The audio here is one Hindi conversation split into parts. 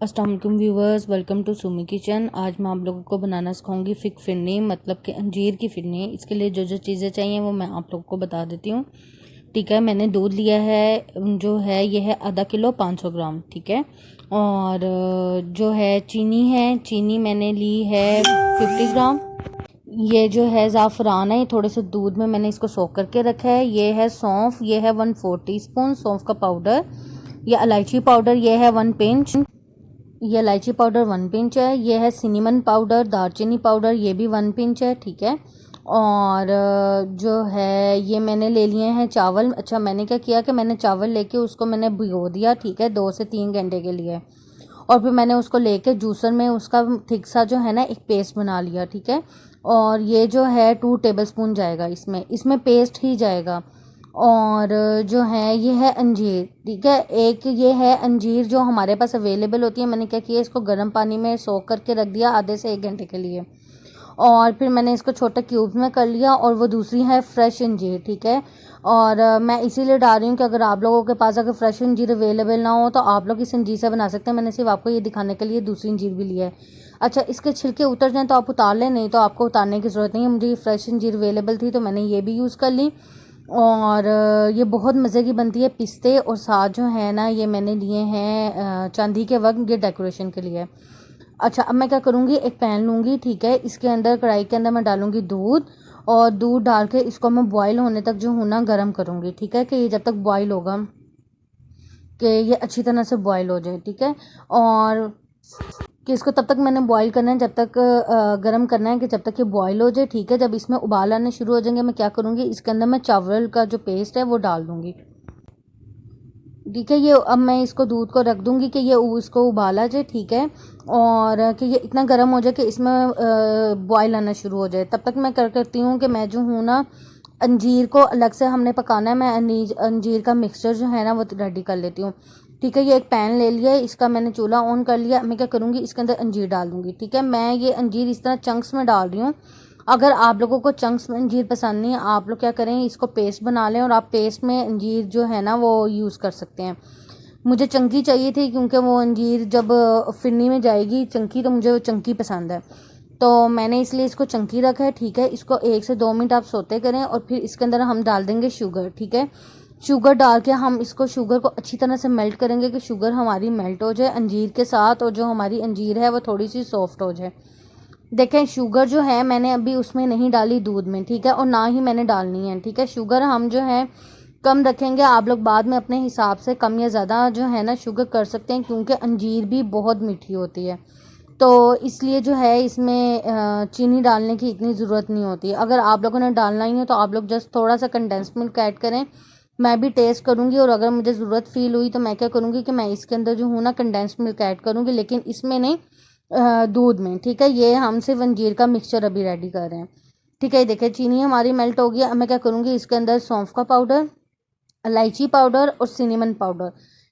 अस्सलाम वालेकुम viewers, welcome to Sumi kitchen. आज मैं आप लोगों को बनाना सिखाऊंगी फिग फिरनी, मतलब कि अंजीर की फिरनी। इसके लिए जो जो चीज़ें चाहिए वो मैं आप लोगों को बता देती हूँ। ठीक है, मैंने दूध लिया है, जो है ये है आधा किलो 500 ग्राम। ठीक है, और जो है चीनी मैंने ली है 50 ग्राम। ये जो है ज़ाफ़रान है, थोड़े से दूध में मैंने इसको सोख करके रखा है। ये है सौंफ, ये है 1/4 टीस्पून सौंफ का पाउडर। ये इलायची पाउडर, ये है 1 पिंच। ये इलायची पाउडर 1 पिंच है। ये है सिनेमन पाउडर, दालचीनी पाउडर, ये भी 1 पिंच है। ठीक है, और जो है ये मैंने ले लिए हैं चावल। अच्छा, मैंने क्या किया कि मैंने चावल लेके उसको मैंने भिगो दिया, ठीक है, 2 से 3 घंटे के लिए। और फिर मैंने उसको लेके जूसर में उसका थिक सा जो है ना एक पेस्ट बना लिया। ठीक है, और ये जो है 2 टेबलस्पून जाएगा, इसमें पेस्ट ही जाएगा। और जो है ये है अंजीर। ठीक है, एक ये है अंजीर जो हमारे पास अवेलेबल होती है। मैंने क्या किया, इसको गर्म पानी में सोख करके रख दिया आधे से 1 घंटे के लिए। और फिर मैंने इसको छोटे क्यूब्स में कर लिया। और वो दूसरी है फ्रेश अंजीर। ठीक है, और मैं इसीलिए डाल रही हूँ कि अगर आप लोगों के पास अगर फ्रेश अंजीर अवेलेबल ना हो तो आप लोग इस अंजीर से बना सकते हैं। मैंने सिर्फ आपको ये दिखाने के लिए दूसरी अंजीर भी लिया है। अच्छा, इसके छिलके उतर जाएँ तो आप उतार लें, नहीं तो आपको उतारने की ज़रूरत नहीं है। मुझे ये फ्रेश अंजीर अवेलेबल थी तो मैंने ये भी यूज़ कर ली। और ये बहुत मज़े की बनती है। पिस्ते और साथ जो है ना ये मैंने लिए हैं चांदी के वक्त, ये डेकोरेशन के लिए। अच्छा, अब मैं क्या करूँगी, एक पैन लूँगी। ठीक है, इसके अंदर कढ़ाई के अंदर मैं डालूँगी दूध। और दूध डाल के इसको मैं बॉईल होने तक जो हूँ ना गर्म करूँगी। ठीक है, कि ये जब तक बॉईल होगा, कि ये अच्छी तरह से बॉईल हो जाए। ठीक है, और कि इसको तब तक मैंने बॉईल करना है, जब तक गरम करना है कि जब तक ये बॉईल हो जाए। ठीक है, जब इसमें उबाल आने शुरू हो जाएंगे मैं क्या करूँगी, इसके अंदर मैं चावल का जो पेस्ट है वो डाल दूँगी। ठीक है, ये अब मैं इसको दूध को रख दूँगी कि ये इसको उबाला जाए। ठीक है, और कि ये इतना गर्म हो जाए कि इसमें बॉईल आना शुरू हो जाए। तब तक मैं करती हूँ कि मैं जो हूँ ना अंजीर को अलग से हमने पकाना है। मैं अंजीर का मिक्सचर जो है ना वो रेडी कर लेती हूँ। ठीक है, ये एक पैन ले लिया है, इसका मैंने चूल्हा ऑन कर लिया। मैं क्या करूँगी, इसके अंदर अंजीर डाल दूँगी। ठीक है, मैं ये अंजीर इस तरह चंक्स में डाल रही हूँ। अगर आप लोगों को चंक्स में अंजीर पसंद नहीं है, आप लोग क्या करें, इसको पेस्ट बना लें और आप पेस्ट में अंजीर जो है ना वो यूज़ कर सकते हैं। मुझे चंकी चाहिए थी क्योंकि वो अंजीर जब फिरनी में जाएगी चंकी, तो मुझे वो चंकी पसंद है, तो मैंने इसलिए इसको चंकी रखा है। ठीक है, इसको 1 से 2 मिनट आप सोते करें और फिर इसके अंदर हम डाल देंगे शुगर। ठीक है, शुगर डाल के हम इसको शुगर को अच्छी तरह से मेल्ट करेंगे कि शुगर हमारी मेल्ट हो जाए अंजीर के साथ, और जो हमारी अंजीर है वो थोड़ी सी सॉफ्ट हो जाए। देखें, शुगर जो है मैंने अभी उसमें नहीं डाली दूध में। ठीक है, और ना ही मैंने डालनी है। ठीक है, शुगर हम जो है कम रखेंगे। आप लोग बाद में अपने हिसाब से कम या ज़्यादा जो है ना शुगर कर सकते हैं, क्योंकि अंजीर भी बहुत मीठी होती है, तो इसलिए जो है इसमें चीनी डालने की इतनी ज़रूरत नहीं होती। अगर आप लोगों ने डालना ही है तो आप लोग जस्ट थोड़ा सा कंडेंस मिल्क ऐड करें। मैं भी टेस्ट करूँगी, और अगर मुझे ज़रूरत फील हुई तो मैं क्या करूँगी कि मैं इसके अंदर जो हूँ ना कंडेंस मिल्क ऐड करूँगी, लेकिन इसमें नहीं, दूध में। ठीक है, ये हम सिर्फ अंजीर का मिक्सचर अभी रेडी कर रहे हैं। ठीक है, देखिए चीनी हमारी मेल्ट हो गई। अब मैं क्या करूँगी, इसके अंदर सौंफ का पाउडर, इलायची पाउडर और सिनेमन पाउडर,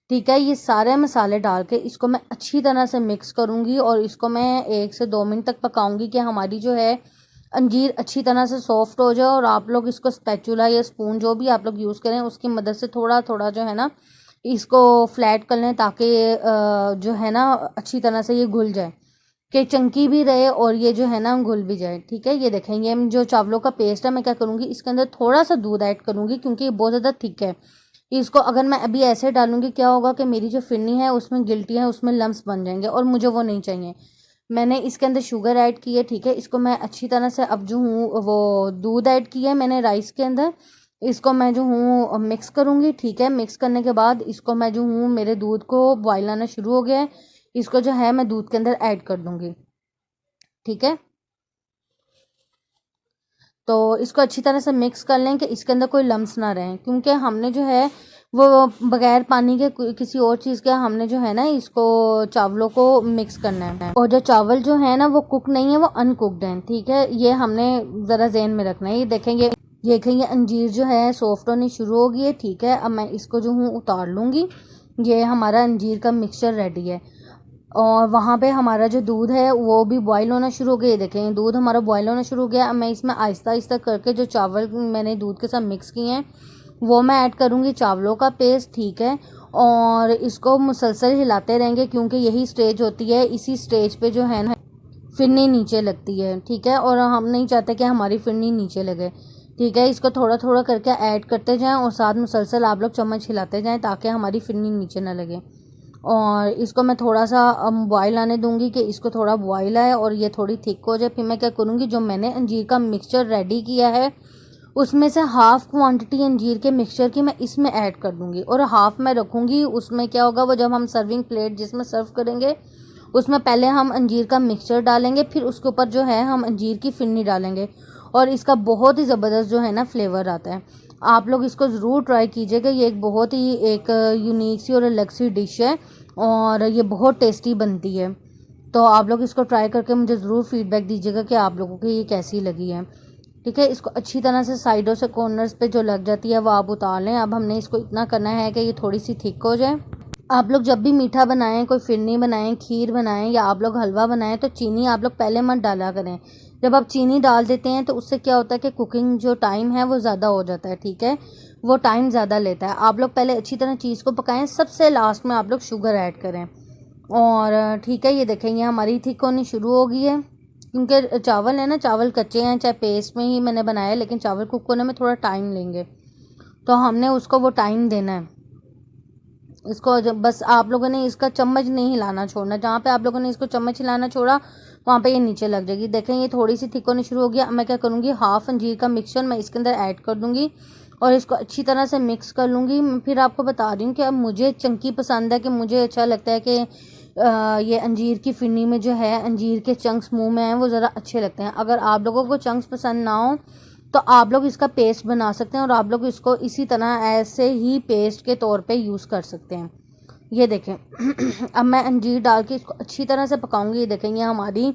ठीक है, ये सारे मसाले डाल के इसको मैं अच्छी तरह से मिक्स करूँगी। और इसको मैं 1 से 2 मिनट तक पकाऊंगी कि हमारी जो है अंजीर अच्छी तरह से सॉफ्ट हो जाए। और आप लोग इसको स्पैचुला या स्पून जो भी आप लोग यूज़ करें उसकी मदद से थोड़ा थोड़ा जो है ना इसको फ्लैट कर लें, ताकि जो है ना अच्छी तरह से ये घुल जाए, कि चंकी भी रहे और ये जो है ना घुल भी जाए। ठीक है, ये देखें, ये जो चावलों का पेस्ट है, मैं क्या करूँगी, इसके अंदर थोड़ा सा दूध ऐड करूँगी क्योंकि ये बहुत ज़्यादा थिक है। इसको अगर मैं अभी ऐसे डालूंगी क्या होगा कि मेरी जो फिरनी है उसमें गिल्टी है, उसमें लम्स बन जाएंगे, और मुझे वो नहीं चाहिए। मैंने इसके अंदर शुगर ऐड की है। ठीक है, इसको मैं अच्छी तरह से अब जो हूँ वो दूध ऐड किया है मैंने राइस के अंदर, इसको मैं जो हूँ मिक्स करूँगी। ठीक है, मिक्स करने के बाद इसको मैं जो हूँ, मेरे दूध को बॉयल आना शुरू हो गया है, इसको जो है मैं दूध के अंदर ऐड कर दूँगी। ठीक है, तो इसको अच्छी तरह से मिक्स कर लें कि इसके अंदर कोई लम्स ना रहें, क्योंकि हमने जो है वो बगैर पानी के किसी और चीज़ के हमने जो है ना इसको चावलों को मिक्स करना है। और जो चावल जो है ना वो कुक नहीं है, वो अनकुक्ड हैं। ठीक है, ये हमने ज़रा जहन में रखना है। ये देखेंगे अंजीर जो है सॉफ्ट होनी शुरू हो गई है। ठीक है, अब मैं इसको जो हूँ उतार लूँगी। ये हमारा अंजीर का मिक्सचर रेडी है। और वहाँ पे हमारा जो दूध है वो भी बॉईल होना शुरू हो गया। देखें, दूध हमारा बॉईल होना शुरू हो गया। अब मैं इसमें आहिस्ता आहिस्ता करके जो चावल मैंने दूध के साथ मिक्स किए हैं वो मैं ऐड करूँगी, चावलों का पेस्ट। ठीक है, और इसको मुसलसल हिलाते रहेंगे क्योंकि यही स्टेज होती है, इसी स्टेज पे जो है ना फिरनी नीचे लगती है, ठीक है। और हम नहीं चाहते कि हमारी फिरनी नीचे लगे, ठीक है। इसको थोड़ा थोड़ा करके ऐड करते जाएं और साथ मुसलसल आप लोग चम्मच हिलाते जाएं ताकि हमारी फिरनी नीचे ना लगे। और इसको मैं थोड़ा सा बॉयल आने दूंगी कि इसको थोड़ा बॉयल आए और ये थोड़ी थिक हो जाए। फिर मैं क्या करूँगी, जो मैंने अंजीर का मिक्सचर रेडी किया है उसमें से हाफ़ क्वांटिटी अंजीर के मिक्सचर की मैं इसमें ऐड कर दूंगी और हाफ़ मैं रखूँगी। उसमें क्या होगा, वो जब हम सर्विंग प्लेट जिसमें सर्व करेंगे उसमें पहले हम अंजीर का मिक्सचर डालेंगे, फिर उसके ऊपर जो है हम अंजीर की फिरनी डालेंगे और इसका बहुत ही ज़बरदस्त जो है ना फ्लेवर आता है। आप लोग इसको ज़रूर ट्राई कीजिएगा, ये एक बहुत ही एक यूनिक सी और अलग सी डिश है और ये बहुत टेस्टी बनती है। तो आप लोग इसको ट्राई करके मुझे ज़रूर फीडबैक दीजिएगा कि आप लोगों को ये कैसी लगी है, ठीक है। इसको अच्छी तरह से साइडों से कॉर्नर्स पे जो लग जाती है वो आप उतार लें। अब हमने इसको इतना करना है कि ये थोड़ी सी थिक हो जाए। आप लोग जब भी मीठा बनाएं, कोई फिरनी बनाएं, खीर बनाएं या आप लोग हलवा बनाएं तो चीनी आप लोग पहले मत डाला करें। जब आप चीनी डाल देते हैं तो उससे क्या होता है कि कुकिंग जो टाइम है वो ज़्यादा हो जाता है, ठीक है, वो टाइम ज़्यादा लेता है। आप लोग पहले अच्छी तरह चीज़ को पकाएं, सबसे लास्ट में आप लोग शुगर ऐड करें। और ठीक है, ये देखेंगे हमारी थिक होनी शुरू हो गई है क्योंकि चावल है ना, चावल कच्चे हैं, चाहे पेस्ट में ही मैंने बनाया लेकिन चावल कुक होने में थोड़ा टाइम लेंगे, तो हमने उसको वो टाइम देना है। इसको जब बस आप लोगों ने इसका चम्मच नहीं हिलाना छोड़ना, जहाँ पे आप लोगों ने इसको चम्मच हिलाना छोड़ा वहाँ पे ये नीचे लग जाएगी। देखें ये थोड़ी सी थिक होनी शुरू हो गया। मैं क्या करूँगी, हाफ़ अंजीर का मिक्सचर मैं इसके अंदर ऐड कर दूँगी और इसको अच्छी तरह से मिक्स कर लूँगी। फिर आपको बता रही हूँ कि अब मुझे चंकी पसंद है, कि मुझे अच्छा लगता है कि ये अंजीर की फिरनी में जो है अंजीर के चंक्स मुंह में हैं वो ज़रा अच्छे लगते हैं। अगर आप लोगों को चंक्स पसंद ना हो तो आप लोग इसका पेस्ट बना सकते हैं और आप लोग इसको इसी तरह ऐसे ही पेस्ट के तौर पे यूज़ कर सकते हैं। ये देखें अब मैं अंजीर डाल के इसको अच्छी तरह से पकाऊंगी। ये देखें ये हमारी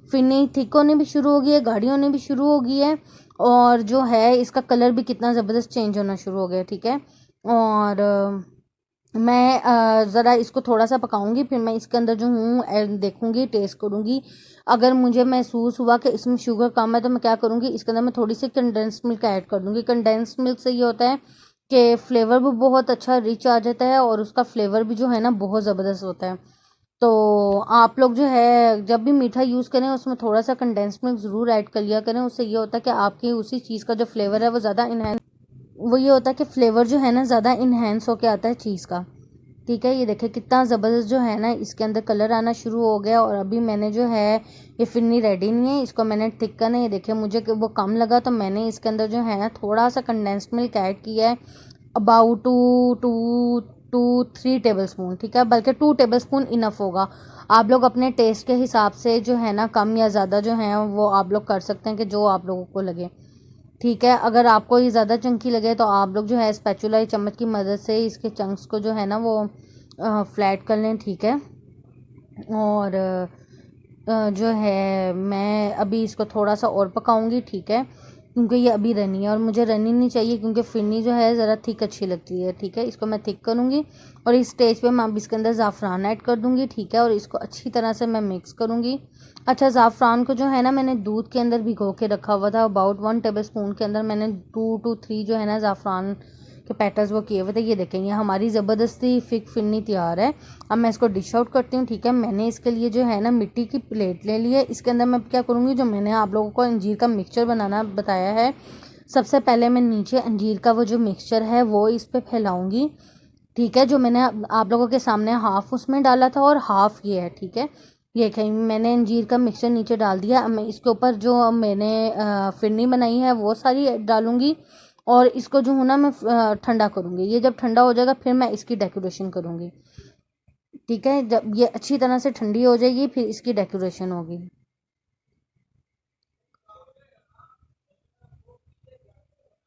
फिरनी थिक होने भी शुरू हो गई है, गाढ़ी होने भी शुरू हो गई है और जो है इसका कलर भी कितना ज़बरदस्त चेंज होना शुरू हो गया, ठीक है। और मैं ज़रा इसको थोड़ा सा पकाऊंगी, फिर मैं इसके अंदर जो हूँ देखूंगी, टेस्ट करूंगी। अगर मुझे महसूस हुआ कि इसमें शुगर कम है तो मैं क्या करूंगी, इसके अंदर मैं थोड़ी सी कंडेंस्ड मिल्क ऐड कर दूंगी। कंडेंस्ड मिल्क से ये होता है कि फ्लेवर भी बहुत अच्छा रिच आ जाता है और उसका फ्लेवर भी जो है ना बहुत ज़बरदस्त होता है। तो आप लोग जो है जब भी मीठा यूज़ करें उसमें थोड़ा सा कंडेंस्ड मिल्क ज़रूर ऐड कर लिया करें। उससे ये होता है कि आपकी उसी चीज़ का जो फ्लेवर है वो ज़्यादा इन्हेंस, वो ये होता है कि फ्लेवर जो है ना ज़्यादा इन्हेंस होके आता है चीज़ का, ठीक है। ये देखें कितना ज़बरदस्त जो है ना इसके अंदर कलर आना शुरू हो गया और अभी मैंने जो है ये फिरनी रेडी नहीं है, इसको मैंने थिक करना है। ये देखें मुझे वो कम लगा तो मैंने इसके अंदर जो है ना थोड़ा सा कंडेंस्ड मिल्क ऐड किया है, about two two two 3 tablespoon, ठीक है, बल्कि 2 टेबल स्पून इनफ होगा। आप लोग अपने टेस्ट के हिसाब से जो है ना कम या ज़्यादा जो है वो आप लोग कर सकते हैं कि जो आप लोगों को लगे, ठीक है। अगर आपको ये ज़्यादा चंकी लगे तो आप लोग जो है स्पैचुला या चम्मच की मदद से इसके चंक्स को जो है ना वो फ्लैट कर लें, ठीक है। और जो है मैं अभी इसको थोड़ा सा और पकाऊंगी, ठीक है, क्योंकि ये अभी रनी है और मुझे रनी नहीं चाहिए क्योंकि फिरनी जो है ज़रा थिक अच्छी लगती है, ठीक है। इसको मैं थिक करूँगी और इस स्टेज पे मैं अब इसके अंदर ज़ाफ़रान ऐड कर दूँगी, ठीक है, और इसको अच्छी तरह से मैं मिक्स करूँगी। अच्छा, ज़ाफ़रान को जो है ना मैंने दूध के अंदर भिगो के रखा हुआ था, अबाउट 1 टेबल स्पून के अंदर मैंने 2 to 3 जो है ना ज़ाफ़रान के पेटल्स वो किए हुए थे। ये देखेंगे हमारी ज़बरदस्ती फिग फिरनी तैयार है। अब मैं इसको डिश आउट करती हूँ, ठीक है। मैंने इसके लिए जो है ना मिट्टी की प्लेट ले ली है। इसके अंदर मैं क्या करूँगी, जो मैंने आप लोगों को अंजीर का मिक्सचर बनाना बताया है, सबसे पहले मैं नीचे अंजीर का वो जो मिक्सचर है वो इस पर फैलाऊँगी, ठीक है। जो मैंने आप लोगों के सामने हाफ़ उसमें डाला था और हाफ़ ये है, ठीक है। ये कहीं मैंने अंजीर का मिक्सचर नीचे डाल दिया। अब मैं इसके ऊपर जो मैंने फिरनी बनाई है वो सारी डालूँगी और इसको जो हूँ ना मैं ठंडा करूँगी। ये जब ठंडा हो जाएगा फिर मैं इसकी डेकोरेशन करूँगी, ठीक है। जब ये अच्छी तरह से ठंडी हो जाएगी फिर इसकी डेकोरेशन होगी।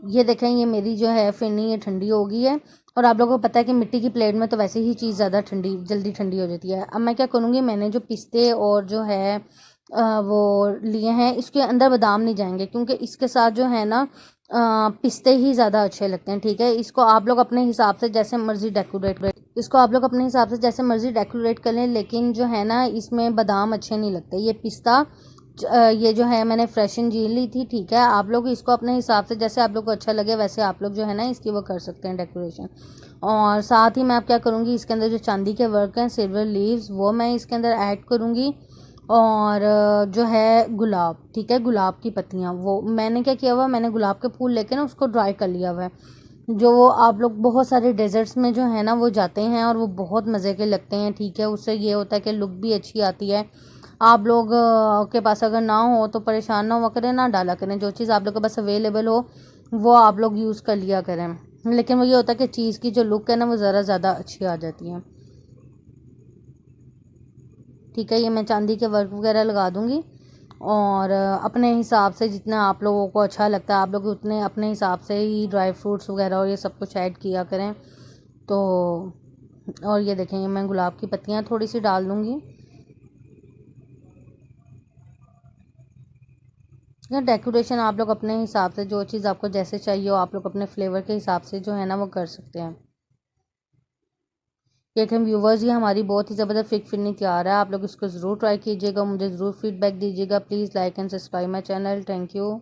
ये देखें ये मेरी जो है फिरनी ये ठंडी हो गई है और आप लोगों को पता है कि मिट्टी की प्लेट में तो वैसे ही चीज़ ज़्यादा ठंडी जल्दी ठंडी हो जाती है। अब मैं क्या करूँगी, मैंने जो पिस्ते और जो है वो लिए हैं, इसके अंदर बादाम नहीं जाएंगे क्योंकि इसके साथ जो है ना पिस्ते ही ज़्यादा अच्छे लगते हैं, ठीक है। इसको आप लोग अपने हिसाब से जैसे मर्ज़ी डेकोरेट करें, इसको आप लोग अपने हिसाब से जैसे मर्ज़ी डेकोरेट कर लें, लेकिन जो है ना इसमें बादाम अच्छे नहीं लगते। ये पिस्ता ये जो है मैंने फ्रेश अंजीर ली थी, ठीक है। आप लोग इसको अपने हिसाब से जैसे आप लोग को अच्छा लगे वैसे आप लोग जो है ना इसकी वो कर सकते हैं डेकोरेशन। और साथ ही मैं अब क्या करूँगी, इसके अंदर जो चांदी के वर्क हैं, सिल्वर लीव्स, वो मैं इसके अंदर ऐड करूँगी। और जो है गुलाब, ठीक है, गुलाब की पत्तियाँ, वो मैंने क्या किया हुआ, मैंने गुलाब के फूल लेके ना उसको ड्राई कर लिया हुआ है। जो वो आप लोग बहुत सारे डेजर्ट्स में जो है ना वो जाते हैं और वो बहुत मज़े के लगते हैं, ठीक है। उससे ये होता है कि लुक भी अच्छी आती है। आप लोग के पास अगर ना हो तो परेशान ना हुआ करें, ना डाला करें, जो चीज़ आप लोग के पास अवेलेबल हो वो आप लोग यूज़ कर लिया करें। लेकिन वो ये होता है कि चीज़ की जो लुक है ना वो ज़रा ज़्यादा अच्छी आ जाती है, ठीक है। ये मैं चांदी के वर्क वगैरह लगा दूँगी। और अपने हिसाब से जितना आप लोगों को अच्छा लगता है आप लोग उतने अपने हिसाब से ही ड्राई फ्रूट्स वगैरह और ये सब कुछ ऐड किया करें। तो और ये देखें, ये मैं गुलाब की पत्तियाँ थोड़ी सी डाल दूँगी। या डेकोरेशन आप लोग अपने हिसाब से जो चीज़ आपको जैसे चाहिए हो आप लोग अपने फ्लेवर के हिसाब से जो है ना वो कर सकते हैं। लेकिन व्यूवर्स, ये हमारी बहुत ही ज़बरदस्त फिग फिरनी तैयार है। आप लोग इसको ज़रूर ट्राई कीजिएगा, मुझे ज़रूर फीडबैक दीजिएगा। Please like and subscribe my channel. Thank you.